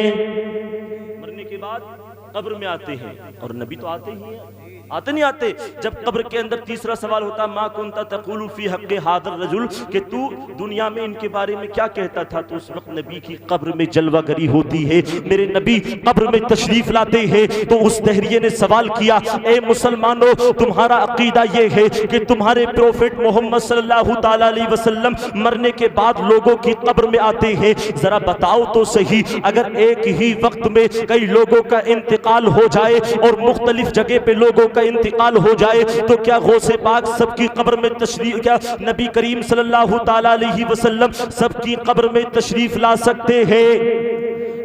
कब्र में आते हैं। और नबी तो आते ही हैं, आते नहीं आते? जब कब्र के अंदर तीसरा सवाल होता, मा कुंता तक़ूलु फी हक़्क़ि हाज़िर रजुल, कि तू दुनिया में इनके बारे में क्या कहता था? तो उस वक्त नबी की कब्र में जलवागरी होती है, मेरे नबी कब्र में तशरीफ लाते हैं। तो उस दहरिये ने सवाल किया, ए मुसलमानों, तुम्हारा अकीदा ये है कि तुम्हारे प्रोफेट मोहम्मद सल्लल्लाहु ताला अलैहि वसल्लम मरने के बाद लोगों की कब्र में आते हैं, जरा बताओ तो सही, अगर एक ही वक्त में कई लोगों का इंतकाल हो जाए और मुख्तलिफ जगह पे लोगों का इंतकाल हो जाए तो क्या गौसे पाक सबकी कब्र में तशरीफ, क्या नबी करीम सल्लल्लाहु ताला अलैहि वसल्लम सबकी कब्र में तशरीफ ला सकते हैं?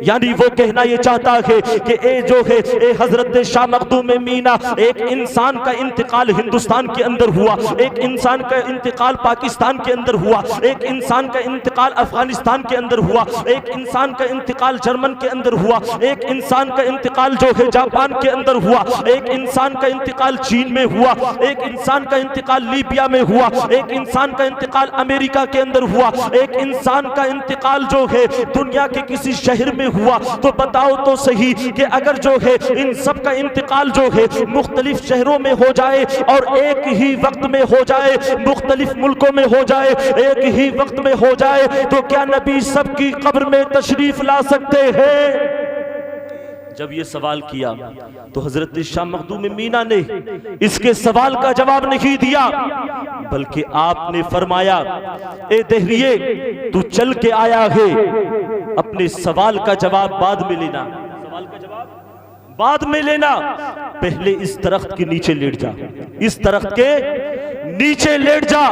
यानी वो कहना ये चाहता है कि ए जो है ए हजरत शाह मखदूम मीना, एक इंसान का इंतकाल हिंदुस्तान के अंदर हुआ, एक इंसान का इंतकाल पाकिस्तान के अंदर हुआ, एक इंसान का इंतकाल अफगानिस्तान के अंदर हुआ, एक इंसान का इंतकाल जर्मन के अंदर हुआ, एक इंसान का इंतकाल जो है जापान के अंदर हुआ, एक इंसान का इंतकाल चीन में हुआ, एक इंसान का इंतकाल लीबिया में हुआ, एक इंसान का इंतकाल अमेरिका के अंदर हुआ, एक इंसान का इंतकाल जो है दुनिया के किसी शहर में हुआ। तो बताओ तो सही कि अगर जो है इन सब का इंतकाल जो है मुख्तलिफ शहरों में हो जाए और एक ही वक्त में हो जाए, मुख्तलिफ मुल्कों में हो जाए, एक ही वक्त में हो जाए, तो क्या नबी सबकी कब्र में तशरीफ ला सकते हैं? जब ये सवाल किया तो हजरत शाह मखदूम मीना ने इसके सवाल का जवाब नहीं दिया, बल्कि आपने फरमाया, ए दहरिये, तू चल के आया है, अपने सवाल का जवाब बाद में लेना, सवाल का जवाब बाद में लेना, पहले इस दरख्त के नीचे लेट जा, इस दरख्त के नीचे लेट जा।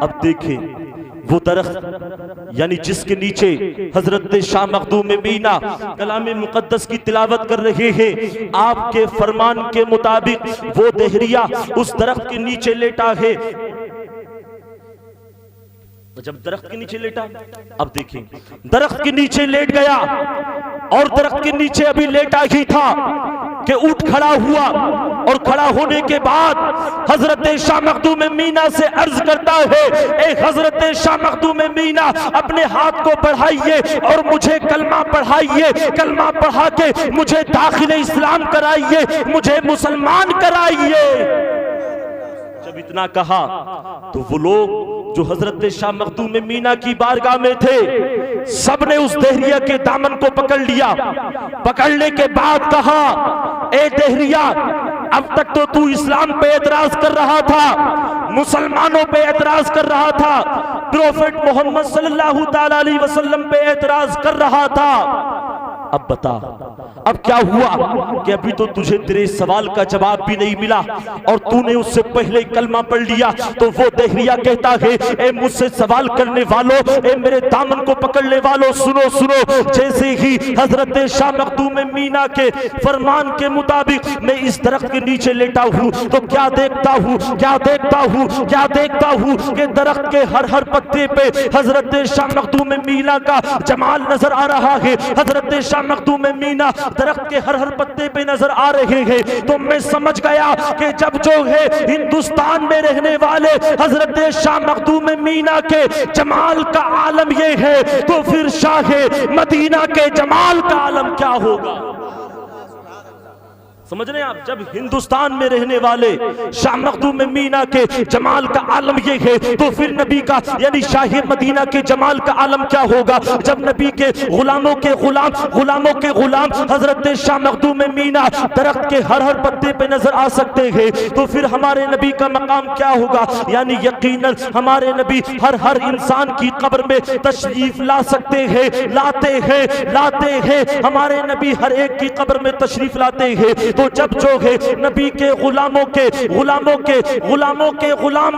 अब देखें वो दरख्त यानी जिसके नीचे हजरत शाह मखदूम मीना कलाम मुक़द्दस की तिलावत कर रहे हैं, आपके फरमान के मुताबिक वो दहरिया उस दरख्त के नीचे लेटा है। जब दरख्त के नीचे लेटा, अब देखें दरख्त के नीचे लेट गया और दरख्त के नीचे अभी लेटा ही था कि उठ खड़ा हुआ और खड़ा होने के बाद हजरत शाह मखदूम मीना से अर्ज करता है, ए हजरत शाह मखदूम मीना, अपने हाथ को बढ़ाइए और मुझे कलमा पढ़ाइए, कलमा पढ़ा के मुझे दाखिल इस्लाम कराइए, मुझे मुसलमान कराइए। जब इतना कहा तो वो लोग जो हजरत शाह मखदूम मीना की बारगाह में थे, सबने उस दहरिया के दामन को पकड़ लिया। पकड़ने के बाद कहा, ए दहरिया, अब तक तो तू इस्लाम पे एतराज कर रहा था, मुसलमानों पे एतराज कर रहा था, प्रोफेट मोहम्मद सल्लल्लाहु ताला अलैहि वसल्लम पे एतराज कर रहा था, अब बता, अब क्या हुआ कि अभी तो तुझे तेरे सवाल का जवाब भी नहीं मिला और तूने उससे पहले कलमा पढ़ लिया। तो वो देहरिया कहता है, ए मुझसे सवाल करने वालों, ए मेरे दामन को पकड़ने वालों, सुनो सुनो। जैसे ही हजरत शाह मखदूम मीना के फरमान के मुताबिक मैं इस दरख्त के नीचे लेटा हूँ तो क्या देखता हूँ, क्या देखता हूँ, क्या देखता हूँ कि दरख्त के हर हर पत्ते पे हजरत शाह मखदूम मीना का जमाल नजर आ रहा है। हजरत शाह मखदूम मीना दरख्त के हर हर पत्ते पे नजर आ रहे हैं। तो मैं समझ गया कि जब जो है हिंदुस्तान में रहने वाले हजरत शाह मखदूम मीना के जमाल का आलम ये है, तो फिर शाह मदीना के जमाल का आलम क्या होगा। समझ रहे हैं आप, जब हिंदुस्तान में रहने वाले शाह मखदूम मीना के जमाल का आलम ये है, तो फिर नबी का यानी शाह मदीना के जमाल का आलम क्या होगा। जब नबी के गुलामों के गुलाम हजरत शाह मखदूम मीना दरख्त के हर हर पत्ते पे नजर आ सकते हैं, तो फिर हमारे नबी का मकाम क्या होगा। यानी यकीनन हमारे नबी हर हर इंसान की कब्र में तशरीफ ला सकते हैं, लाते हैं। हमारे नबी हर एक की कब्र में तशरीफ लाते हैं। तो जब जो है नबी के गुलामों के गुलाम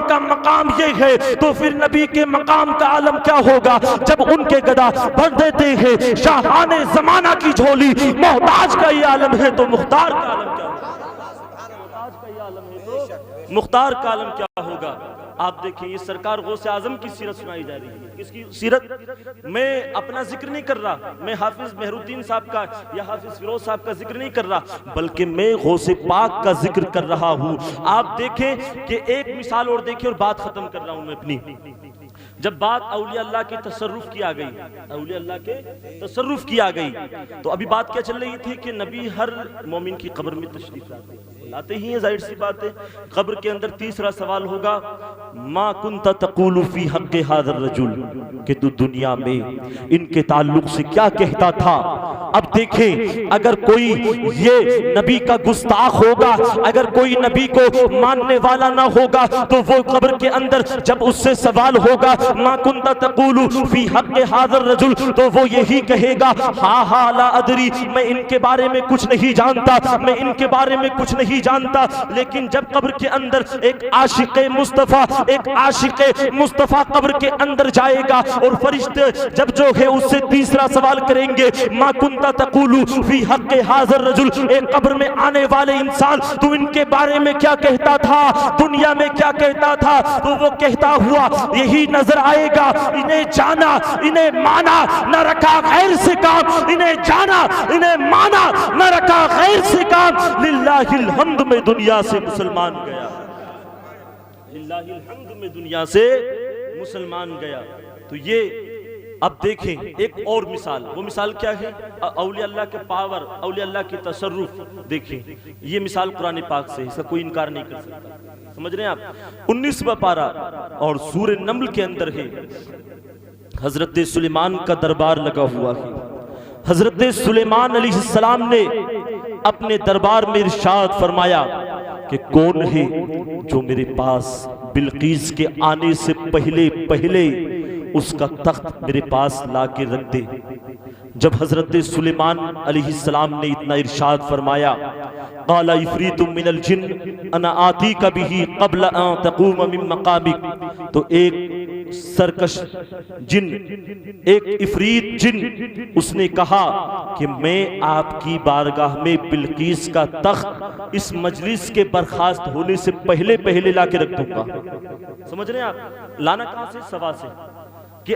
का मकाम ये है, तो फिर नबी के मकाम का आलम क्या होगा। जब उनके गदा भर देते हैं शाहाने जमाना की झोली, मोहताज का ये आलम है तो मुख्तार का आलम क्या होगा। मुख्तार का आलम क्या होगा। आप देखिए, ये सरकार गौसे आजम की सीरत सुनाई जा रही है। किसकी सीरत? मैं अपना जिक्र नहीं कर रहा, मैं हाफिज मेहरुद्दीन साहब का या हाफिज फिरोज साहब का जिक्र नहीं कर रहा, बल्कि मैं गौसे पाक का जिक्र कर रहा हूं। आप देखें कि एक मिसाल और देखिए और बात खत्म कर रहा हूं मैं अपनी। जब बात औलिया अल्लाह के तसर्रुफ की आ गई, औलिया अल्लाह के तसर्रुफ की आ गई, तो अभी बात क्या चल रही थी कि नबी हर मोमिन की कब्र में तशरीफ लाते ही हैं। जाहिर सी बात है, कब्र के अंदर तीसरा सवाल होगा, मा कुंता तक़ूलु फी हक़्क़ि हाज़ा रजुल, कि तू दुनिया में इनके ताल्लुक से क्या कहता था। अब देखें, अगर कोई ये नबी का गुस्ताख होगा, अगर कोई नबी को मानने वाला ना होगा, तो वो कब्र के अंदर जब उससे सवाल होगा मा कुंता तक़ूलु फी हक़्क़ि हाज़ा रजुल, तो वो यही कहेगा, हा ला अदरी, मैं इनके बारे में कुछ नहीं जानता, मैं इनके बारे में कुछ नहीं जानता। लेकिन जब कब्र के अंदर एक आशिक़े मुस्तफ़ा कब्र के अंदर जाएगा और फरिश्ते जब जो है उससे तीसरा सवाल करेंगे, मा कुंता तक़ूलु फी हक़्क़ि हाज़ा रजुल, एक कब्र में आने वाले इंसान तू इनके बारे में क्या कहता था, दुनिया में क्या कहता था। तो वो कहता हुआ यही नजर आएगा, इन्हें जाना इन्हें माना न रखा गैर से काम, इन्हें जाना इन्हें माना न रखा गैर से काम। लिल्लाहिल हम्द में दुनिया से मुसलमान गया, लिल्लाहिल हम्द में दुनिया से मुसलमान गया। तो ये अब देखें एक और मिसाल, वो मिसाल क्या है, औलिया अल्लाह के पावर, औलिया अल्लाह की तसर्रुफ। देखें ये मिसाल कुरान पाक से, इसका कोई इनकार नहीं कर सकता। समझ रहे हैं आप। 19वां पारा और सूरह नम्ल के अंदर है, हजरत सुलेमान का दरबार लगा हुआ है। हजरत सुलेमान अलैहिस्सलाम ने अपने दरबार में इरशाद फरमाया कि कौन है जो मेरे पास बिल्कीस के आने से पहले पहले उसका तख्त मेरे पास ला के रख दे। जब हजरत सुलेमान अलैहिस्सलाम ने इतना इरशाद फरमाया, क़ाला इफ़रीतुम मिनल जिन्न अना आतीका बिही क़ब्ल अन तक़ूम मिन मक़ामिक, तो एक सरकश जिन, एक इफरीत जिन, उसने कहा कि मैं आपकी बारगाह में बिल्कीस का तख्त इस मजलिस के बर्खास्त होने से पहले पहले ला के रख दूंगा। समझ रहे हैं आप, लाना कहां से, सवा से, कि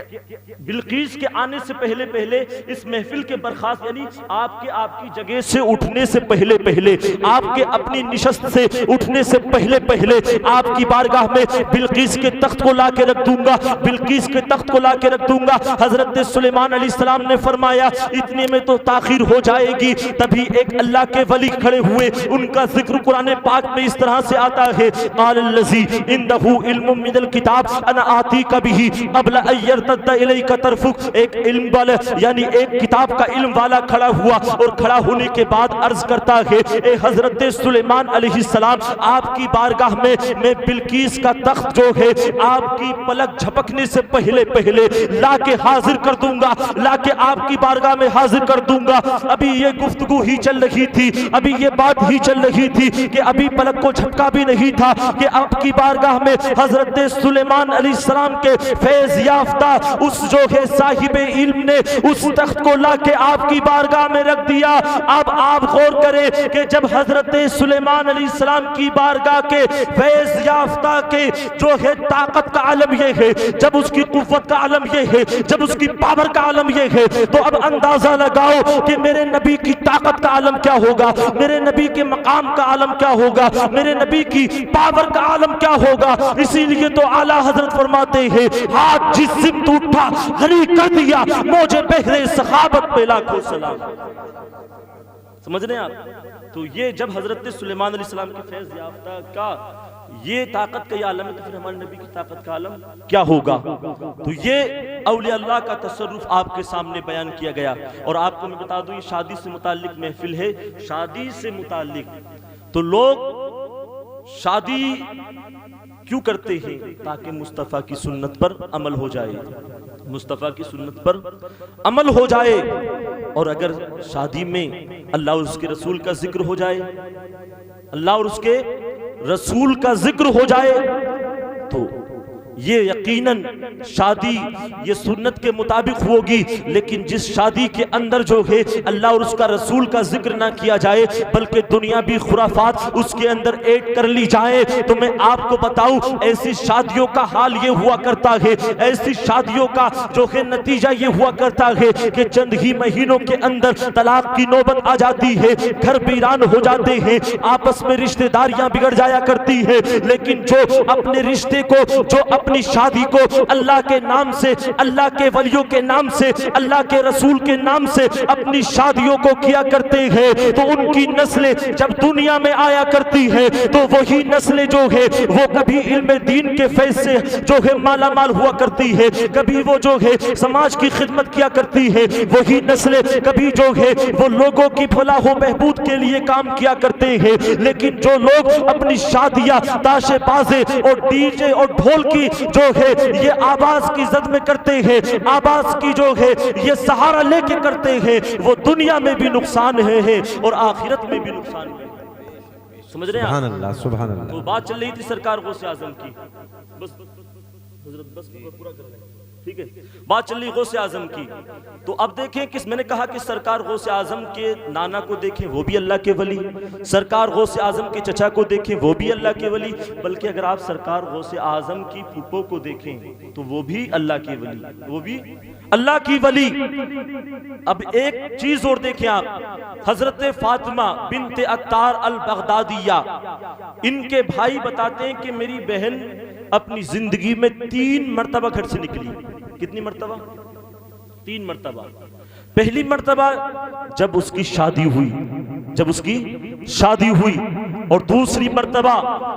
बिल्कीस के आने से पहले पहले इस महफिल के बर्खास्त यानी आपकी जगह से उठने से पहले पहले, आपके अपनी निशस्त से उठने से पहले पहले आपकी बारगाह में बिल्कीस के तख्त को ला के रख दूंगा, बिल्कीस के तख्त को ला के रख दूंगा। हजरत सुलेमान अलैहिस्सलाम ने फरमाया इतने में तो ताखीर हो जाएगी। तभी एक अल्लाह के वली खड़े हुए, उनका जिक्र कुरान पाक में इस तरह से आता है, क़ाल लज़ी इंदहु इल्मुम मिनल किताब अना आतीका बिही क़ब्ल अन यरतद्दा इलैका तरफुक, एक इल्म वाला यानी एक किताब का इल्म वाला खड़ा हुआ और खड़ा होने के बाद अर्ज करता है, ए हजरत सुलेमान अलैहिस्सलाम, आपकी बारगाह में मैं बिल्कीस का तख्त जो है आपकी पलक झपकने से पहले पहले लाके हाजिर कर दूंगा, लाके आपकी बारगाह में हाजिर कर दूंगा। अभी ये गुफ्तगू ही चल रही थी, अभी ये बात ही चल रही थी कि अभी पलक को झपका भी नहीं था कि आपकी बारगाह में हजरत सुलेमान अलैहिस्सलाम के फैज याफ्ता उस जो है साहिब इल्म ने उस तख्त को लाके आपकी बारगाह में रख दिया। अब आप गौर करें कि जब हजरत सुलेमान अलैहिस्सलाम की बारगाह के फैज याफ्ता के जो है ताकत का आलम ये है, जब उसकी कुव्वत का आलम ये है, जब उसकी पावर का आलम ये है, तो अब अंदाजा लगाओ कि मेरे नबी की ताकत का आलम क्या होगा, मेरे नबी के मकाम का आलम क्या होगा, मेरे नबी की पावर का आलम क्या होगा। इसीलिए तो आला हजरत फरमाते हैं, हाथ जिस सिमत उठा गनी कर दिया मौजे बहरे सखाबत पे लाखों सलाम। समझ रहे हैं आप? तो ये जब हजरत सुलेमान अलैहिस्सलाम के फैज याफ्ता का ये ताकत का ये आलम है, तो फिर हमारे नबी की ताकत का आलम क्या होगा। तो ये औलिया अल्लाह का तसर्रुफ आपके सामने बयान किया गया। और आपको मैं बता दूं, ये शादी से मुताल्लिक महफिल है, शादी से मुताल्लिक। तो लोग शादी क्यों करते हैं? ताकि मुस्तफ़ा की सुन्नत पर अमल हो जाए, मुस्तफ़ा की सुन्नत पर अमल हो जाए। और अगर शादी में अल्लाह और उसके रसूल का जिक्र हो जाए, अल्लाह और उसके रसूल का जिक्र हो जाए, तो ये यकीनन शादी ये सुन्नत के मुताबिक होगी। लेकिन जिस शादी के अंदर जो है अल्लाह और उसका रसूल का जिक्र ना किया जाए, बल्कि दुनियावी खुराफात उसके अंदर ऐड कर ली जाए, तो मैं आपको बताऊं ऐसी शादियों का हाल ये हुआ करता है, ऐसी शादियों का जो है नतीजा ये हुआ करता है कि चंद ही महीनों के अंदर तलाक की नौबत आ जाती है, घर वीरान हो जाते हैं, आपस में रिश्तेदारियां बिगड़ जाया करती है। लेकिन जो अपने रिश्ते को, जो अपनी शादी को अल्लाह के नाम से, अल्लाह के वलियों के नाम से, अल्लाह के रसूल के नाम से अपनी शादियों को किया करते हैं, तो उनकी नस्लें जब दुनिया में आया करती है, तो वही नस्लें जो है वो कभी इल्म दीन के फैज से जो है माला माल हुआ करती है, कभी वो जो है समाज की खिदमत किया करती है, वही नस्लें कभी जो है वो लोगों की भला हो बहबूद के लिए काम किया करते हैं। लेकिन जो लोग अपनी शादियां ताशे बाजे और डीजे और ढोल की जो है ये आवाज की जद में करते हैं, आवाज की जो है ये सहारा लेके करते हैं, वो दुनिया में भी नुकसान है और आखिरत में भी नुकसान है। समझ रहे हैं? सुभान अल्लाह, सुभान अल्लाह। तो बात चल रही थी सरकार गौसे आजम की, बस हजरत बस पूरा कर लें, ठीक है। बात चल रही गौसे आजम की, तो अब देखें किस, मैंने कहा कि सरकार गौसे आजम के नाना को देखें वो भी अल्लाह के वली, सरकार गौसे आजम के चचा को देखें वो भी अल्लाह के वली, बल्कि अगर आप सरकार गौसे आजम की फूफो को देखें तो वो भी अल्लाह की वली, वो भी अल्लाह की वली। अब एक चीज और देखें आप, हजरत फातिमा बिनते अत्तार अल बगदादिया, इनके भाई बताते हैं कि मेरी बहन अपनी जिंदगी में 3 मर्तबा घर से निकली। कितनी मर्तबा? 3 मर्तबा। पहली मर्तबा जब उसकी शादी हुई, जब उसकी शादी हुई, और दूसरी मर्तबा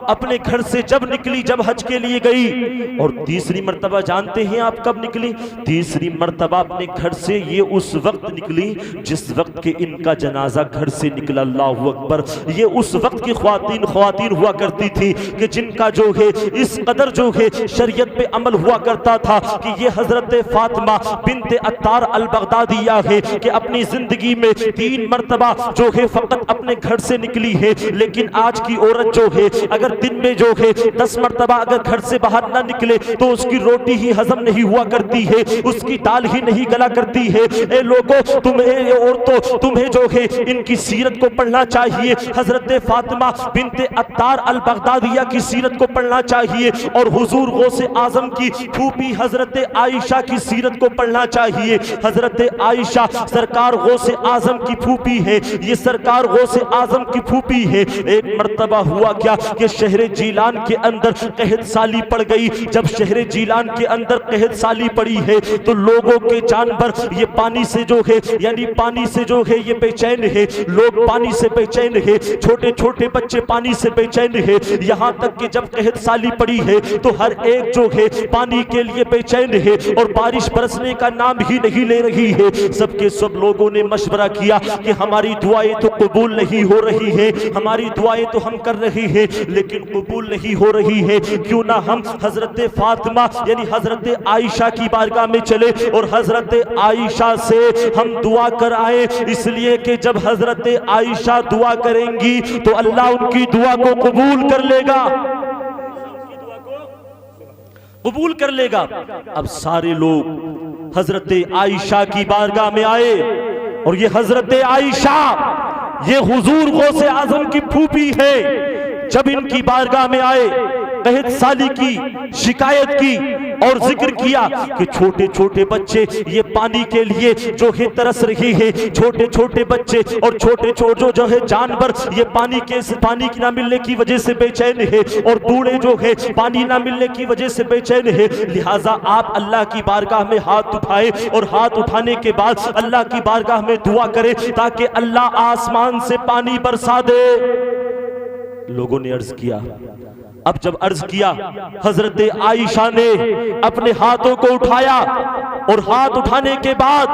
अपने घर से जब निकली, जब हज के लिए गई, और तीसरी मर्तबा जानते हैं आप कब निकली? तीसरी मर्तबा अपने घर से ये उस वक्त निकली जिस वक्त के इनका जनाजा घर से निकला। अल्लाहु अकबर। ये उस वक्त की ख्वातीन हुआ करती थी कि जिनका जो है इस कदर जो है शरीयत पे अमल हुआ करता था कि ये हजरत फातिमा बिनते अत्तार अल बगदादिया है कि अपनी जिंदगी में 3 मर्तबा जो है फकत अपने घर से निकली है। लेकिन आज की औरत जो है अगर दिन में जो है 10 मर्तबा अगर घर से बाहर ना निकले तो उसकी रोटी ही हजम नहीं हुआ करती है, उसकी दाल ही नहीं गला करती है। ए लोगों, तुम्हें औरतों, तुम्हें जो है इनकी सीरत को पढ़ना चाहिए, हजरत फातिमा बिनते अत्तार अल बगदादिया की सीरत को पढ़ना चाहिए, और हुजूर गौसे आजम की फूफी हजरत आयशा की सीरत को पढ़ना चाहिए। हजरत आयशा सरकार गौसे आजम की फूफी है, ये सरकार गौसे आजम की फूफी है। एक एक मर्तबा हुआ क्या कि शहर जीलान के अंदर कहत साली पड़ गई। जब शहर जीलान के अंदर कहत साली पड़ी है तो लोगों के जानवर ये पानी से जो है, यानी पानी से जो है ये बेचैन है, लोग पानी से बेचैन है, छोटे छोटे बच्चे पानी से बेचैन है। यहाँ तक कि जब कहत साली पड़ी है तो हर एक जो है पानी के लिए बेचैन है और बारिश बरसने का नाम ही नहीं ले रही है। सबके सब लोगों ने मशवरा किया कि हमारी दुआएं तो कबूल नहीं हो रही है, हमारी दुआएं तो हम कर रहे हैं लेकिन कबूल नहीं हो रही है। क्यों ना हम हजरत फातिमा यानी हजरत आयशा की बारगाह में चले और हजरत आयशा से हम दुआ कर आए। इसलिए कि जब हजरत आयशा दुआ करेंगी तो अल्लाह उनकी दुआ को कबूल कर लेगा, कबूल कर लेगा। अब सारे लोग हजरत आयशा की बारगाह में आए और ये हजरत आयशा ये हुजूर गौसे आजम की फूफी है। जब इनकी बारगाह में आए कहत साली की शिकायत की और जिक्र किया कि छोटे छोटे बच्चे ये पानी के लिए जो है तरस रहे हैं, छोटे छोटे बच्चे और छोटे छोटे जो है जानवर ये पानी की ना मिलने की वजह से बेचैन है और बूढ़े जो है पानी ना मिलने की वजह से बेचैन है। लिहाजा आप अल्लाह की बारगाह में हाथ उठाए और हाथ उठाने के बाद अल्लाह की बारगाह में दुआ करें ताकि अल्लाह आसमान से पानी बरसा दे। लोगों ने अर्ज किया। अब जब अर्ज किया हजरत आयशा ने अपने हाथों को उठाया और हाथ उठाने के बाद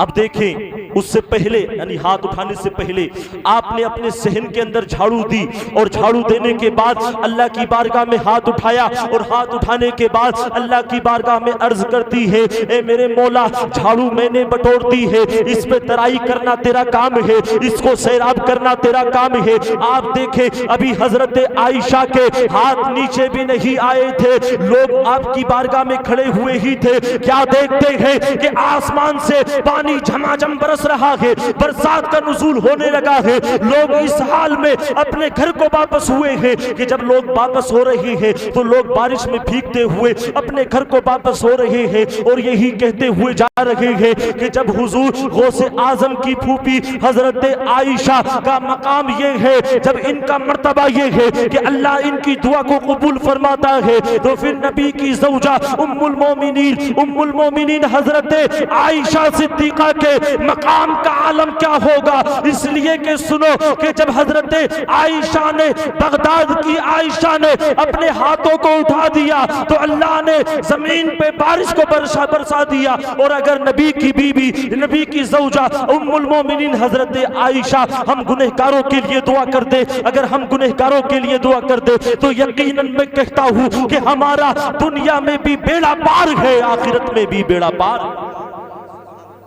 अब देखें उससे पहले यानी हाथ उठाने से पहले आपने अपने सहन के अंदर झाड़ू दी और झाड़ू देने के बाद अल्लाह की बारगाह में हाथ उठाया और हाथ उठाने के बाद अल्लाह की बारगाह में अर्ज करती है, ए मेरे मौला झाड़ू मैंने बटोर दी है, इस पे तराई करना तेरा काम है, इसको सैराब करना तेरा काम है। आप देखें अभी हजरत आयशा के हाथ नीचे भी नहीं आए थे, लोग आपकी बारगाह में खड़े हुए ही थे। क्या देखते हैं कि आसमान से पानी झमाझम बरस रहा है, बरसात का नुज़ूल होने लगा है। लोग इस हाल में अपने घर को वापस हुए हैं कि जब लोग वापस हो रहे हैं तो लोग बारिश में भीगते हुए अपने घर को वापस हो रहे हैं और यही कहते हुए जा रहे हैं कि जब हुजूर गौसे आजम की फूफी हजरत आयशा का मकाम ये है, जब इनका मर्तबा ये है कि अल्लाह इनकी दुआ को कबूल फरमाता है, तो फिर नबी की ज़ौजा उम्मुल मोमिनीन हजरत आयशा सिद्दीक़ा के मकाम का आलम क्या होगा। इसलिए कि सुनो कि जब हजरत आयशा ने बगदाद की आयशा ने अपने हाथों को उठा दिया तो अल्लाह ने जमीन पे बारिश को बरसा दिया। और अगर नबी की बीबी नबी की ज़ौजा उम्मुल मोमिनीन हजरत आयशा हम गुनहगारों के लिए दुआ कर दे, अगर हम गुनहगारों के लिए दुआ कर दे तो यकीनन मैं कहता हूं कि हमारा दुनिया में भी बेड़ा पार है, आखिरत में भी बेड़ा पार।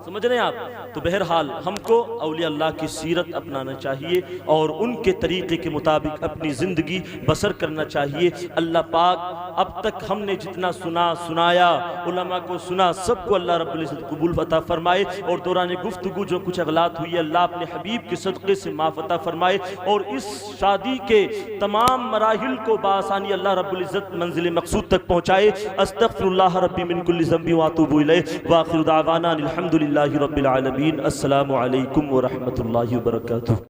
समझ रहे हैं आप। तो बहरहाल हमको औलिया अल्लाह की सीरत अपनाना चाहिए और उनके तरीके के मुताबिक अपनी ज़िंदगी बसर करना चाहिए। अल्लाह पाक अब तक हमने जितना सुनाया उलमा को सुना सबको अल्लाह रब्बुल इज़्ज़त कबूल अता फरमाए और दौरान गुफ्तगू जो कुछ अगलात हुई अल्लाह अपने हबीब के सदक़े से माफ़ अता फरमाए और इस शादी के तमाम मराहिल को बासानी अल्लाह रब्बुल इज़्ज़त मंजिल मक़सूद तक पहुँचाए। अस्तग़फिरुल्लाह रब्बी मिन कुल्लि ज़ंबि व अतूबु इलैह व आखिरु दावाना अनिल हम्दुलिल्लाहि रब्बिल आलमीन। अस्सलामु अलैकुम व रहमतुल्लाहि व बरकातुहू।